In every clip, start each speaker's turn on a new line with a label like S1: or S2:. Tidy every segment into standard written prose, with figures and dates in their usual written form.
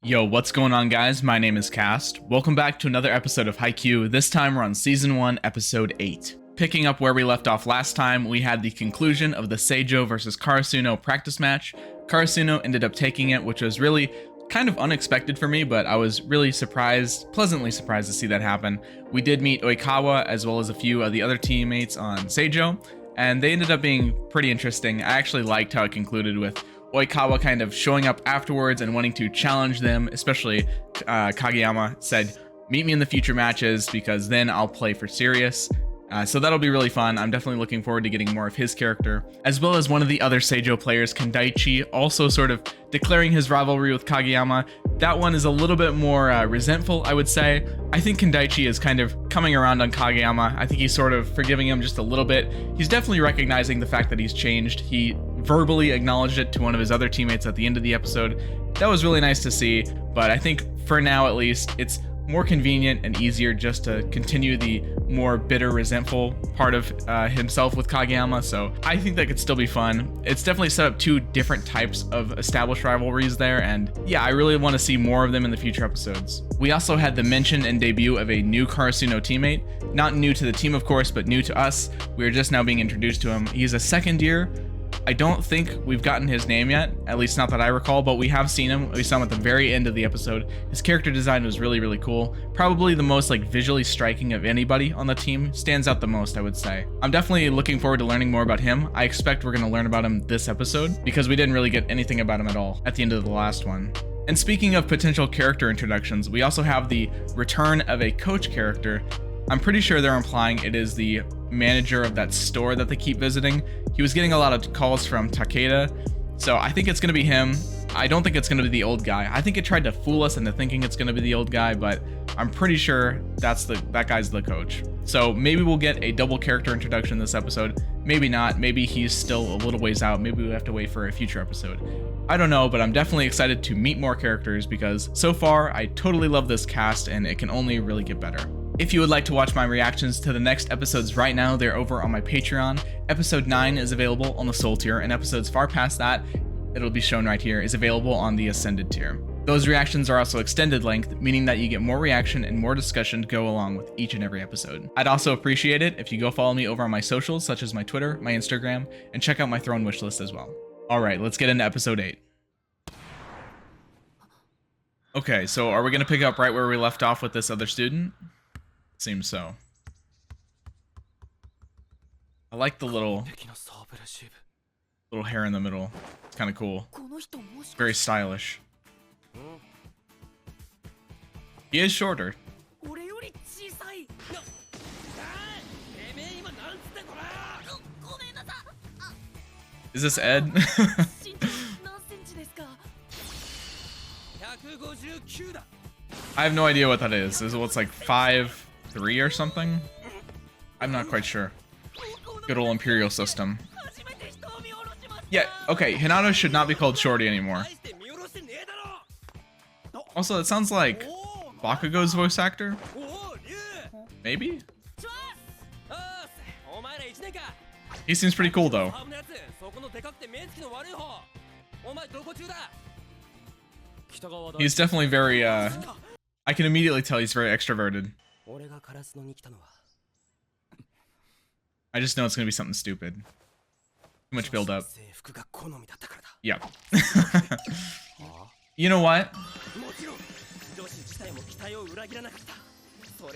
S1: Yo, what's going on, guys? My name is Cast. Welcome back to another episode of Haikyuu. This time we're on Season 1, Episode 8. Picking up where we left off last time, we had the conclusion of the Seijo versus Karasuno practice match. Karasuno ended up taking it, which was really kind of unexpected for me, but I was really pleasantly surprised to see that happen. We did meet Oikawa as well as a few of the other teammates on Seijo, and they ended up being pretty interesting. I actually liked how it concluded with Oikawa kind of showing up afterwards and wanting to challenge them, especially Kageyama said, meet me in the future matches because then I'll play for serious. So that'll be really fun. I'm definitely looking forward to getting more of his character, as well as one of the other Seijo players, Kendaichi, also sort of declaring his rivalry with Kageyama. That one is a little bit more resentful, I would say. I think Kendaichi is kind of coming around on Kageyama. I think he's sort of forgiving him just a little bit. He's definitely recognizing the fact that he's changed. He verbally acknowledged it to one of his other teammates at the end of the episode. That was really nice to see, but I think for now at least, it's more convenient and easier just to continue the more bitter, resentful part of himself with Kageyama, so I think that could still be fun. It's definitely set up two different types of established rivalries there, and yeah, I really want to see more of them in the future episodes. We also had the mention and debut of a new Karasuno teammate. Not new to the team, of course, but new to us. We are just now being introduced to him. He's a second year. I don't think we've gotten his name yet, at least not that I recall, but we have seen him. We saw him at the very end of the episode. His character design was really, really cool. Probably the most visually striking of anybody on the team. Stands out the most, I would say. I'm definitely looking forward to learning more about him. I expect we're going to learn about him this episode because we didn't really get anything about him at all at the end of the last one. And speaking of potential character introductions, we also have the return of a coach character. I'm pretty sure they're implying it is the manager of that store that they keep visiting. He was getting a lot of calls from Takeda, so I think it's going to be him. I don't think it's going to be the old guy. I think it tried to fool us into thinking it's going to be the old guy, but I'm pretty sure that guy's the coach. So maybe we'll get a double character introduction this episode. Maybe not. Maybe he's still a little ways out. Maybe we have to wait for a future episode. I don't know, but I'm definitely excited to meet more characters because so far I totally love this cast and it can only really get better. If you would like to watch my reactions to the next episodes right now, they're over on my Patreon. Episode 9 is available on the Soul tier, and episodes far past that, it'll be shown right here, is available on the Ascended tier. Those reactions are also extended length, meaning that you get more reaction and more discussion to go along with each and every episode. I'd also appreciate it if you go follow me over on my socials, such as my Twitter, my Instagram, and check out my Throne wishlist as well. Alright, let's get into episode 8. Okay, so are we going to pick up right where we left off with this other student? Seems so. I like the little hair in the middle. It's kind of cool. Very stylish. He is shorter. Is this Ed? I have no idea what that is. Is it what's like 5'3" or something? I'm not quite sure. Good old Imperial system. Yeah, okay, Hinata should not be called Shorty anymore. Also, it sounds like Bakugo's voice actor? Maybe? He seems pretty cool though. He's definitely very, I can immediately tell he's very extroverted. I just know it's gonna be something stupid. Too much build up. Yep. You know what?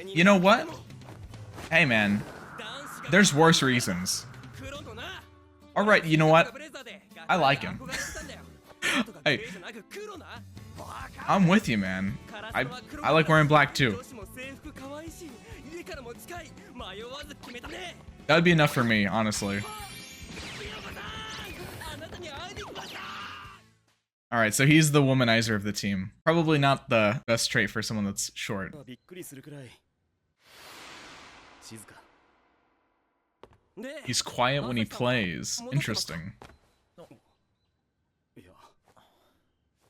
S1: You know what? Hey man, there's worse reasons. Alright, you know what? I like him. Hey, I'm with you, man. I like wearing black too. That would be enough for me, honestly. Alright, so he's the womanizer of the team. Probably not the best trait for someone that's short. He's quiet when he plays. Interesting.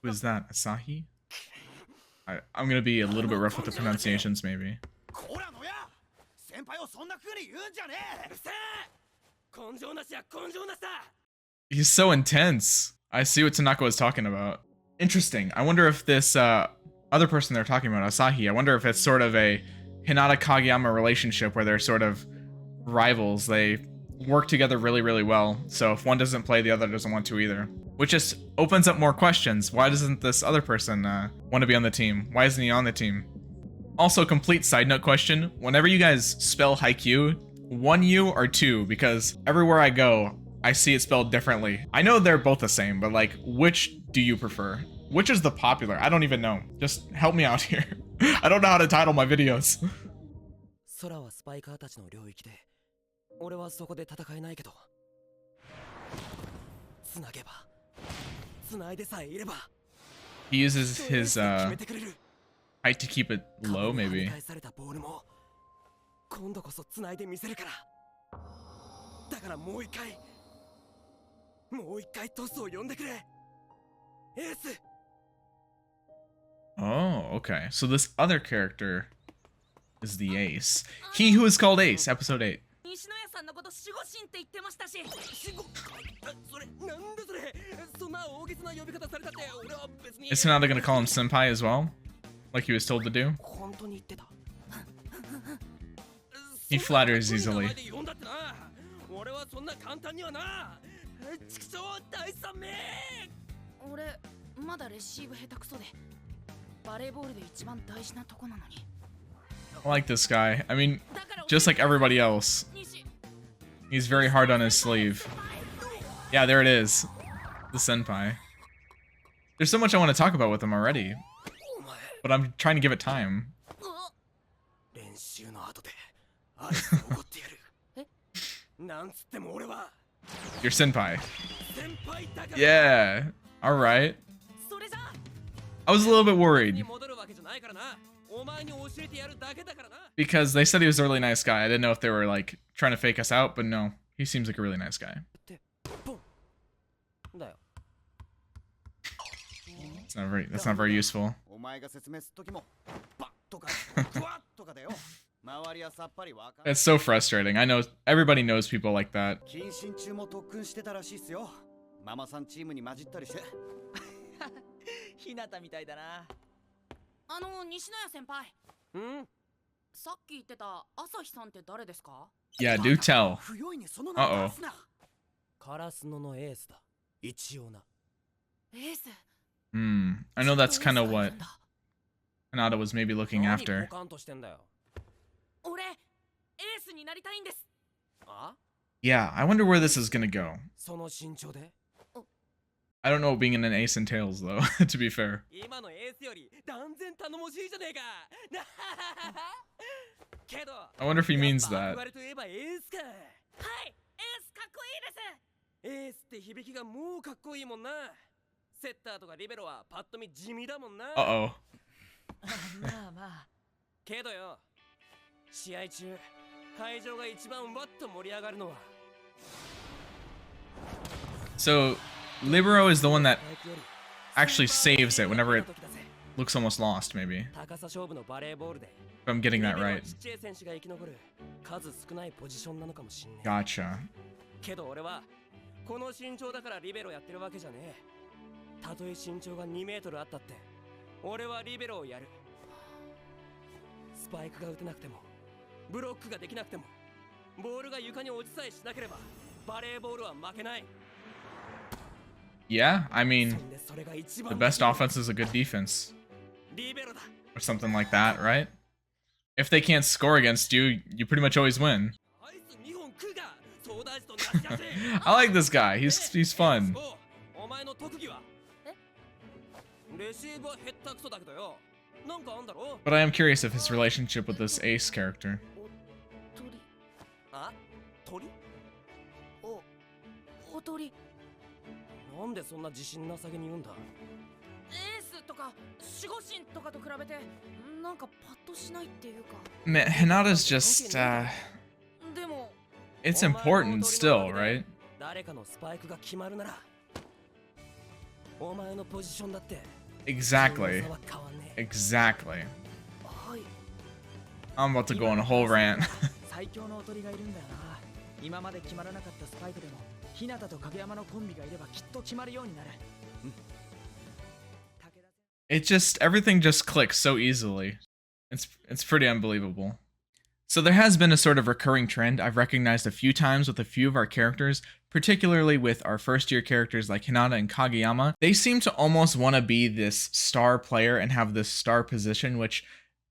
S1: Who is that? Asahi? I'm gonna be a little bit rough with the pronunciations, maybe. He's so intense. I see what Tanaka was talking about. Interesting. I wonder if this other person they're talking about, Asahi, I wonder if it's sort of a Hinata Kageyama relationship where they're sort of rivals. They work together really, really well. So if one doesn't play, the other doesn't want to either. Which just opens up more questions. Why doesn't this other person want to be on the team? Why isn't he on the team? Also, complete side note question. Whenever you guys spell Haikyuu, 1 U or 2? Because everywhere I go, I see it spelled differently. I know they're both the same, but like, which do you prefer? Which is the popular? I don't even know. Just help me out here. I don't know how to title my videos.
S2: 空はスパイカーたちの領域で、俺はそこで戦えないけど、つなげば、つないでさえいれば。
S1: He uses his height to keep it low, maybe.
S2: 今度こそつないでみせるから。だからもう一回トスを呼んでくれ。エース。
S1: Oh, okay. So this other character is the ace. He who is called Ace, episode 8.
S2: Nishinoya さんのこと守護神って言ってましたし。守護？それなんでそれ？そんな大げさな呼び方されたって俺は別に。
S1: Is Hinata gonna call him senpai as well? Like he was told to do?
S2: 本当に言ってた。
S1: He flatters easily.
S2: 俺はそんな簡単にはな。畜生第三名。俺まだレシーブ下手くそで。バレーボールで一番大事なとこなのに。
S1: I like this guy. I mean, just like everybody else. He's very hard on his sleeve. Yeah, there it is. The senpai. There's so much I want to talk about with him already. But I'm trying to give it time. Your senpai. Yeah. Alright. I was a little bit worried. Because they said he was a really nice guy. I didn't know if they were like trying to fake us out, but no. He seems like a really nice guy. That's not very useful. It's so frustrating. I know everybody knows people like that.
S2: ひなたみたいだな。西野谷先輩。さっき言ってた朝日さんって誰ですか？
S1: Yeah, do tell. Uh-oh.
S2: カラスノのエースだ。一応な。エース。
S1: I know that's kind of what Hinata was maybe looking after.
S2: 俺、エースになりたいんです。あ?
S1: Yeah, I wonder where this is gonna go.
S2: その身長で。
S1: I don't know what being in an ace entails, though, to be fair. I wonder if he means that. Uh-oh.
S2: けどよ、試合中、会場が一番わっと盛り上がるのは。
S1: So, Libero is the one that actually saves it whenever it looks almost lost, maybe. If I'm getting that right. Gotcha.
S2: けど俺はこの身長だからリベロやってるわけじゃねえ。たとえ身長が2メートルあったって、俺はリベロをやる。スパイクが打てなくても、ブロックができなくても、ボールが床に落ちさえしなければ、バレーボールは負けない。
S1: Yeah, I mean, the best offense is a good defense. Or something like that, right? If they can't score against you, you pretty much always win. I like this guy. He's fun. But I am curious of his relationship with this Ace character.
S2: なんでそんな自信なさげに言うんだ。エースとか守護神とかと比べてなんかパッとしないっていうか。
S1: Man, Hinata's just it's important still, right?
S2: 誰かのスパイクが決まるなら、お前のポジションだって。
S1: Exactly. Exactly. I'm about to go on a whole rant.
S2: 最強のおとりがいるんだよな。今まで決まらなかったスパイクでも。日向と影山のコンビがいればきっと決まるようになる。
S1: It just, everything just clicks so easily. It's pretty unbelievable. So there has been a sort of recurring trend I've recognized a few times with a few of our characters, particularly with our first year characters like Hinata and Kageyama. They seem to almost want to be this star player and have this star position, which,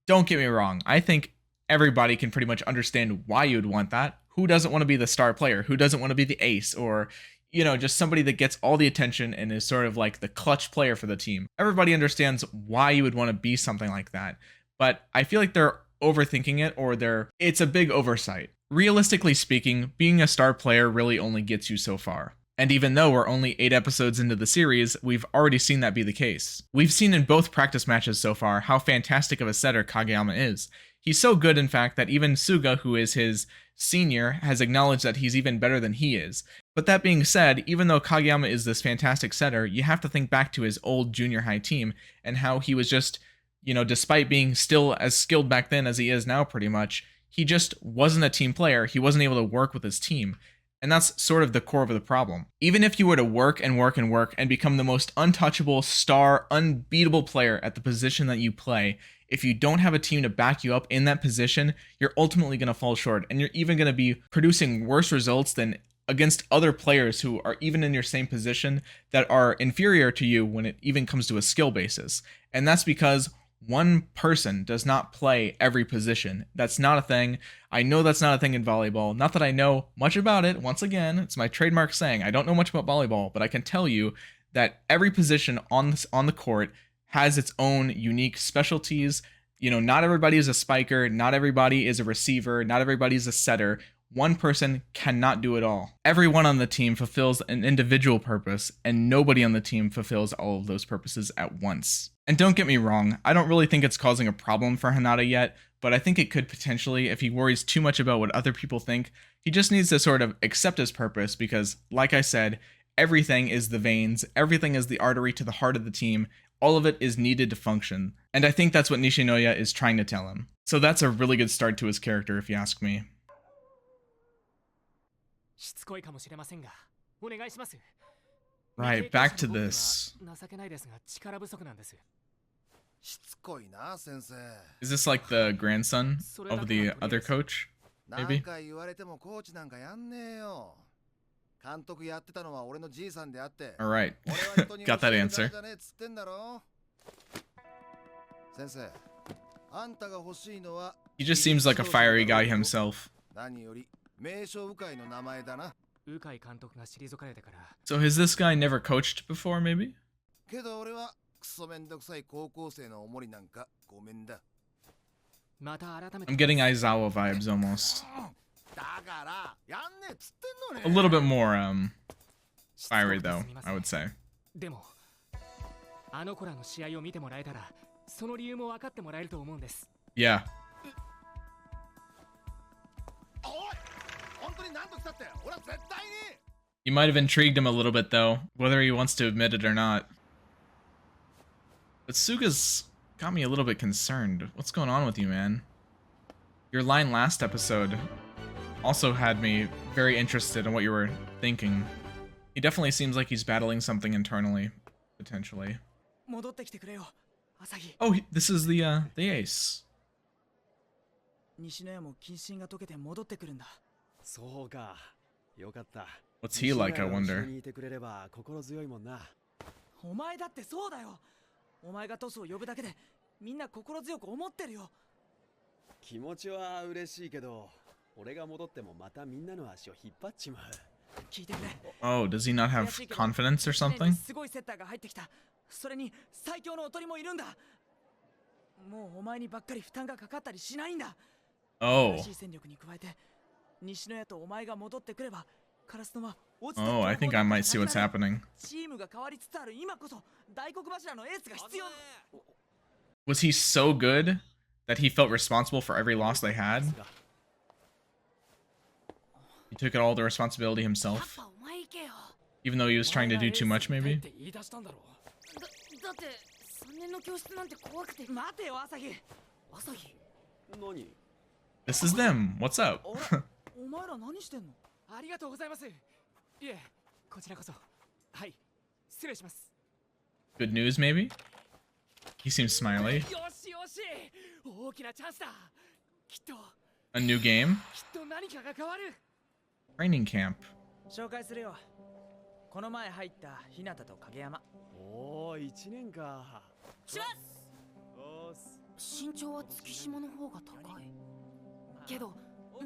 S1: don't get me wrong, I think everybody can pretty much understand why you'd want that. Who doesn't want to be the star player? Who doesn't want to be the ace? Or, you know, just somebody that gets all the attention and is sort of like the clutch player for the team. Everybody understands why you would want to be something like that. But I feel like they're overthinking it, or it's a big oversight. Realistically speaking, being a star player really only gets you so far. And even though we're only 8 episodes into the series, we've already seen that be the case. We've seen in both practice matches so far how fantastic of a setter Kageyama is. He's so good, in fact, that even Suga, who is his senior, has acknowledged that he's even better than he is. But that being said, even though Kageyama is this fantastic setter, you have to think back to his old junior high team and how he was just, you know, despite being still as skilled back then as he is now pretty much, he just wasn't a team player. He wasn't able to work with his team. And that's sort of the core of the problem. Even if you were to work and work and work and become the most untouchable, star, unbeatable player at the position that you play, if you don't have a team to back you up in that position, you're ultimately going to fall short. And you're even going to be producing worse results than against other players who are even in your same position that are inferior to you when it even comes to a skill basis. And that's because one person does not play every position. That's not a thing. I know that's not a thing in volleyball. Not that I know much about it. Once again, it's my trademark saying I don't know much about volleyball, but I can tell you that every position on the court has its own unique specialties. You know, not everybody is a spiker, not everybody is a receiver, not everybody is a setter. One person cannot do it all. Everyone on the team fulfills an individual purpose, and nobody on the team fulfills all of those purposes at once. And don't get me wrong, I don't really think it's causing a problem for Hinata yet, but I think it could potentially if he worries too much about what other people think. He just needs to sort of accept his purpose because, like I said, everything is the veins, everything is the artery to the heart of the team, all of it is needed to function. And I think that's what Nishinoya is trying to tell him. So that's a really good start to his character if you ask me. Right, back to this. Is this like the grandson of the other coach? Maybe? Alright, got that answer. He just seems like a fiery guy himself. So has this guy never coached before, maybe? I'm getting Aizawa vibes almost. A little bit more, fiery though, I would say. Yeah. You might have intrigued him a little bit though, whether he wants to admit it or not. But Suga's got me a little bit concerned. What's going on with you, man? Your line last episode also had me very interested in what you were thinking. He definitely seems like he's battling something internally, potentially. Oh, this is the ace. What's he like, I wonder? Oh, does he not have confidence or something? Oh. Oh, I think I might see what's happening. Was he so good that he felt responsible for every loss they had? He took all the responsibility himself? Even though he was trying to do too much, maybe? This is them. What's up? Good news, maybe? He seems smiley.
S2: よしよし、大きなチャンスだ。きっと
S1: A new game?
S2: きっと何かが変わる。
S1: Training camp.
S3: 紹介するよ。この前入った日向と影山。
S4: おお、1年か。
S2: します。
S4: おーす。
S5: 身長は月島の方が高いけど、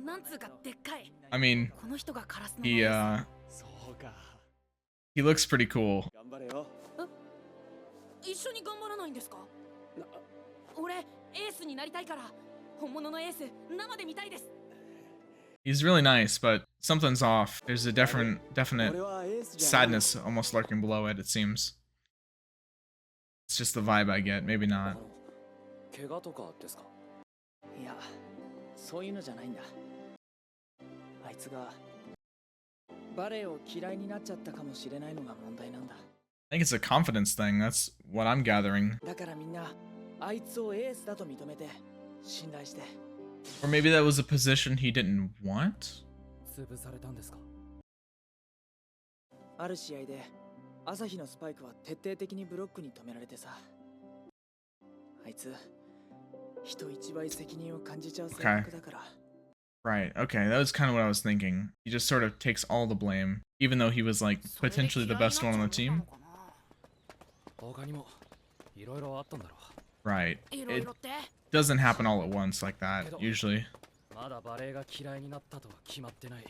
S5: なんつうかでっかい。
S1: I mean,
S5: この人がカラスの
S1: he
S4: そうか。
S1: he looks pretty cool.
S4: 頑張れよ。
S5: 一緒に頑張らないんですか？俺エースになりたいから、本物のエース生で見たいです。
S1: He's really nice, but something's off. There's a definite
S4: 俺はエースじゃない。
S1: sadness almost lurking below it, it seems. It's just the vibe I get, maybe not.
S2: 怪我とかですか？
S3: いや、そういうのじゃないんだ。あいつがバレエを嫌いになっちゃったかもしれないのが問題なんだ。
S1: I think it's a confidence thing. That's what I'm gathering.
S3: だからみんなあいつをエースだと認めて信頼して。
S1: Or maybe that was a position he didn't want?
S2: 潰されたんですか？
S3: ある試合で朝日のスパイクは徹底的にブロックに止められてさ。あいつ人一倍責任を感じちゃう性格だから。
S1: Right, okay, that was kind of what I was thinking. He just sort of takes all the blame, even though he was like potentially the best one on the team.
S2: 他にもいろいろあったんだろう。
S1: Right.
S5: いろい
S1: It
S5: ろって
S1: doesn't happen all at once like that, usually.
S2: まだバレエが嫌いになったとは決まってない。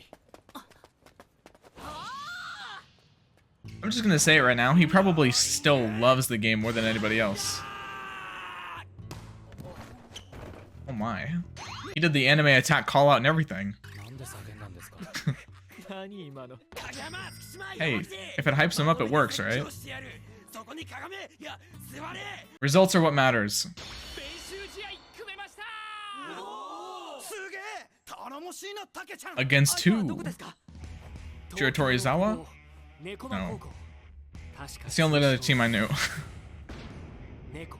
S1: I'm just gonna say it right now, he probably still loves the game more than anybody else. Oh my. He did the anime attack call out and everything.
S2: なんで叫んだんですか？何今の？
S1: Hey, if it hypes him up, it works, right? Results are what matters.
S2: 練習試合組めました。
S4: すげえ。頼もしいな、たけちゃん。
S1: Against
S2: ど
S1: who?
S2: こですか？
S1: Shiratorizawa?
S2: 猫間高校。確か
S1: It's the only other team I knew.
S2: 猫。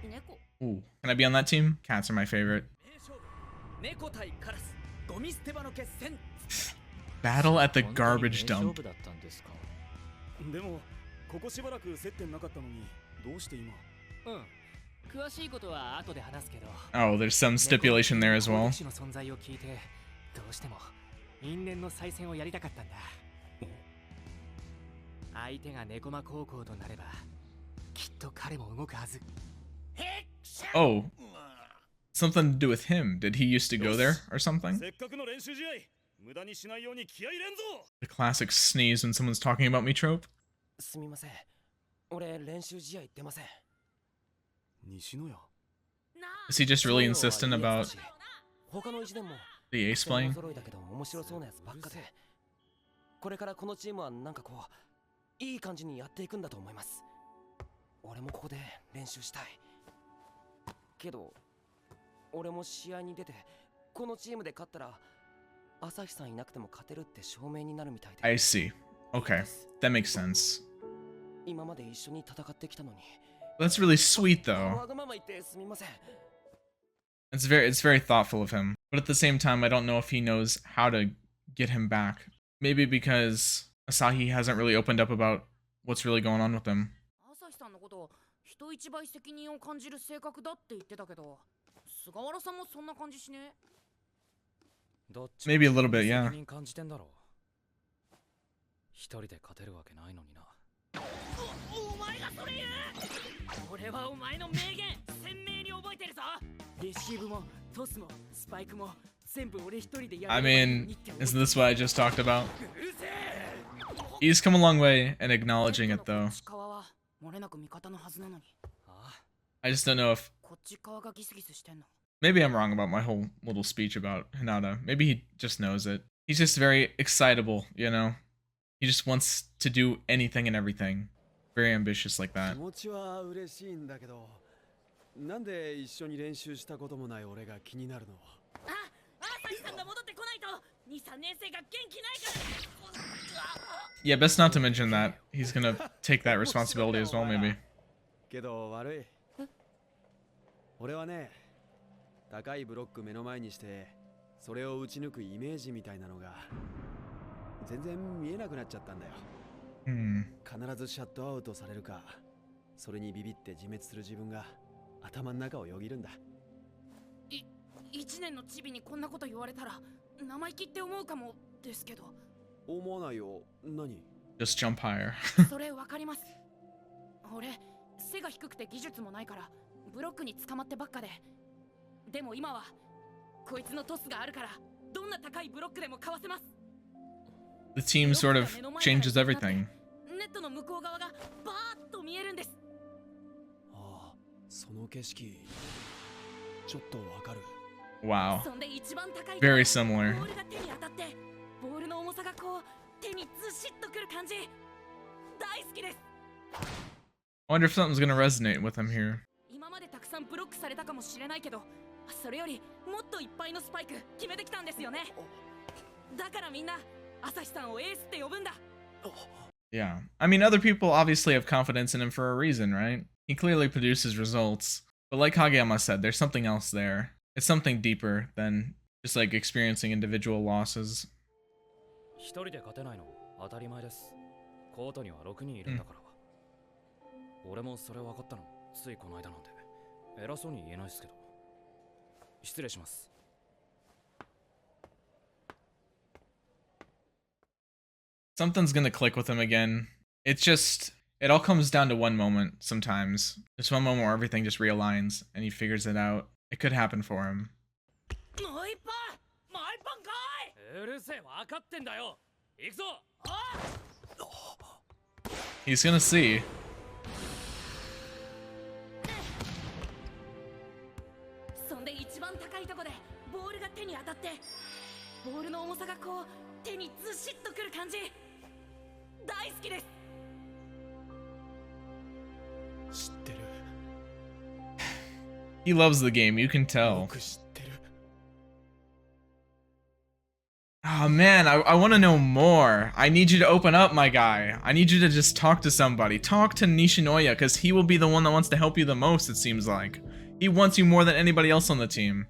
S5: 猫
S1: Ooh, can I be on that team? Cats are my favorite.
S3: 猫対カラス、ゴミ捨て場の決戦。
S1: Battle at the garbage
S2: 勝
S1: dump.
S2: 負だったんですか？
S4: でもここしばらく接点なかったのにどうして今。
S2: うん。詳しいことは後で話すけど。
S1: Oh, there's some stipulation there as well.
S2: 私の存在を聞いてどうしても因縁の再戦をやりたかったんだ。相手が猫間高校となればきっと彼も動くはず。
S1: Oh, something to do with him. Did he used to go there or something?
S4: せっかくの練習試合、無駄にしないように気合い入れんぞ。
S1: The classic sneeze when someone's talking about me trope.
S2: すみません。俺練習試合出ません。
S4: 西野や。
S1: Is he just really insistent about
S2: 他の一年も
S1: the ace playing?
S2: 揃いだけど面白そうなやつばっかで、これからこのチームはなんかこういい感じにやっていくんだと思います。俺もここで練習したいけど、俺も試合に出てこのチームで勝ったら朝日さんいなくても勝てるって証明になるみたいで。
S1: I see. Okay, that makes sense.
S2: 今まで一緒に戦ってきたのに。
S1: That's really sweet though.
S2: わがまま言ってすみません。
S1: It's very thoughtful of him. But at the same time, I don't know if he knows how to get him back. Maybe because Asahi hasn't really opened up about what's really going on with him.
S5: 朝日さんのこと人一倍責任を感じる性格だって言ってたけど、菅原さんもそんな感じしね？
S1: Maybe a little bit, yeah.
S2: 責任感じてんだろう。一人で勝てるわけないのにな。
S5: お前がそれ言う？俺はお前の名言鮮明に覚えてるぞ。
S3: レシーブもトスもスパイクも全部俺一人でやる。
S1: I mean, isn't this what I just talked about? He's come a long way in acknowledging it though.
S5: こっち側は漏れなく味方のはずなのに。
S1: I just don't know if
S5: こっち側がギスギスしてんの。
S1: maybe I'm wrong about my whole little speech about Hinata. Maybe he just knows it. He's just very excitable, you know? He just wants to do anything and everything. Very ambitious like that.
S4: 気持ちは嬉しいんだけど、なんで一緒に練習したこともない俺が気になるの。
S5: あ、朝日さんが戻ってこないと2、3年生が元気ないから。
S1: Yeah, best not to mention that. He's gonna take that responsibility as well, maybe.
S4: けど悪い。俺はね、高いブロック目の前にしてそれを打ち抜くイメージみたいなのが全然見えなくなっちゃったんだよ。
S1: Hmm.
S4: 必ずシャットアウトされるか、それにビビって自滅する自分が頭の中をよぎるんだ。
S5: 1年のチビにこんなこと言われたら生意気って思うかもですけど。
S4: 思わないよ。何？
S1: Just jump higher.
S5: それわかります。俺背が低くて技術もないからブロックに捕まってばっかで。でも今はこいつのトスがあるからどんな高いブロックでもかわせます。
S1: The team sort of changes everything.
S5: ネットの向こう側がバーッと見えるんです。
S4: ああ、その景色ちょっとわかる。
S1: Wow.
S5: そんで一番高い
S1: Very similar.
S5: ボールが手に当たってボールの重さがこう手にずしっとくる感じ大好きです。
S1: I wonder if something's gonna resonate with him here.
S5: 今までたくさんブロックされたかもしれないけど、それよりもっといっぱいのスパイク決めてきたんですよね。だからみんな朝日さんをエースって呼ぶんだ。
S1: Yeah. I mean, other people obviously have confidence in him for a reason, right? He clearly produces results. But like Kageyama said, there's something else there. It's something deeper than just like experiencing individual losses.
S2: 一人で勝てないの当たり前です。コートには6人いるんだから。俺もそれ分かったのついこの間なんで偉そうに言えないですけど。失礼します。
S1: Something's gonna click with him again. It's just, it all comes down to one moment sometimes. Just one moment where everything just realigns and he figures it out. It could happen for him.
S2: もう一本かい。うるせえ、分かってんだよ。行くぞ。
S1: He's gonna see.
S5: そんで一番高いとこでボールが手に当たってボールの重さがこう手にずしっとくる感じ大好きです。
S4: 知ってる。
S1: He loves the game, you can
S4: よ
S1: tell.
S4: く知ってる。
S1: Oh man, I want to know more. I need you to open up, my guy. I need you to just talk to somebody. Talk to Nishinoya, because he will be the one that wants to help you the most, it seems like. He wants you more than anybody else on the team.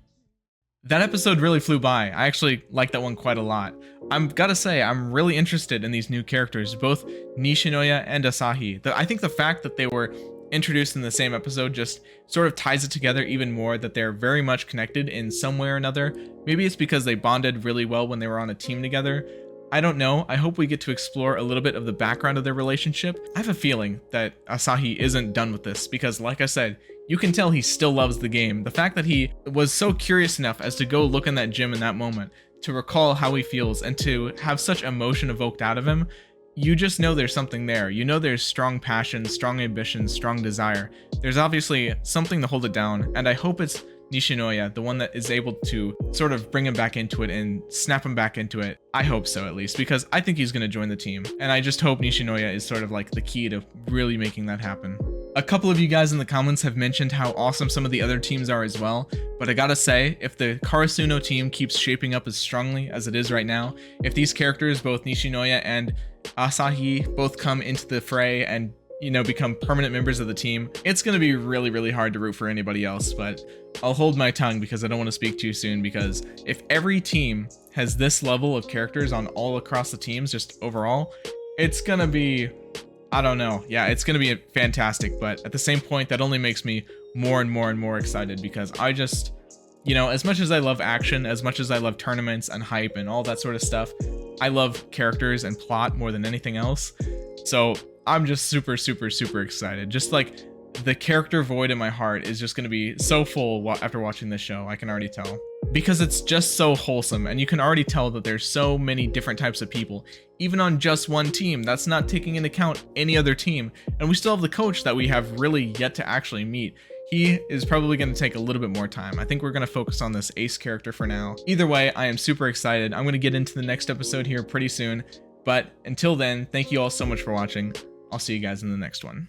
S1: That episode really flew by. I actually like that one quite a lot. I'm gotta say, I'm really interested in these new characters, both Nishinoya and Asahi. I think the fact that they were introduced in the same episode just sort of ties it together even more, that they're very much connected in some way or another. Maybe it's because they bonded really well when they were on a team together. I don't know. I hope we get to explore a little bit of the background of their relationship. I have a feeling that Asahi isn't done with this because, like I said, you can tell he still loves the game. The fact that he was so curious enough as to go look in that gym in that moment, to recall how he feels, and to have such emotion evoked out of him, you just know there's something there. You know there's strong passion, strong ambition, strong desire. There's obviously something to hold it down, and I hope it's Nishinoya, the one that is able to sort of bring him back into it and snap him back into it. I hope so, at least, because I think he's going to join the team, and I just hope Nishinoya is sort of like the key to really making that happen. A couple of you guys in the comments have mentioned how awesome some of the other teams are as well, but I gotta say, if the Karasuno team keeps shaping up as strongly as it is right now, if these characters, both Nishinoya and Asahi, both come into the fray and, you know, become permanent members of the team, it's gonna be really, really hard to root for anybody else, but I'll hold my tongue because I don't want to speak too soon, because if every team has this level of characters on all across the teams, just overall, it's gonna be, I don't know. Yeah, it's going to be fantastic, but at the same point, that only makes me more and more and more excited, because I just, you know, as much as I love action, as much as I love tournaments and hype and all that sort of stuff, I love characters and plot more than anything else. So I'm just super, super, super excited. Just like the character void in my heart is just going to be so full after watching this show. I can already tell, because it's just so wholesome, and you can already tell that there's so many different types of people, even on just one team. That's not taking into account any other team, and we still have the coach that we have really yet to actually meet. He is probably going to take a little bit more time. I think we're going to focus on this Ace character for now. Either way, I am super excited. I'm going to get into the next episode here pretty soon, but until then, thank you all so much for watching. I'll see you guys in the next one.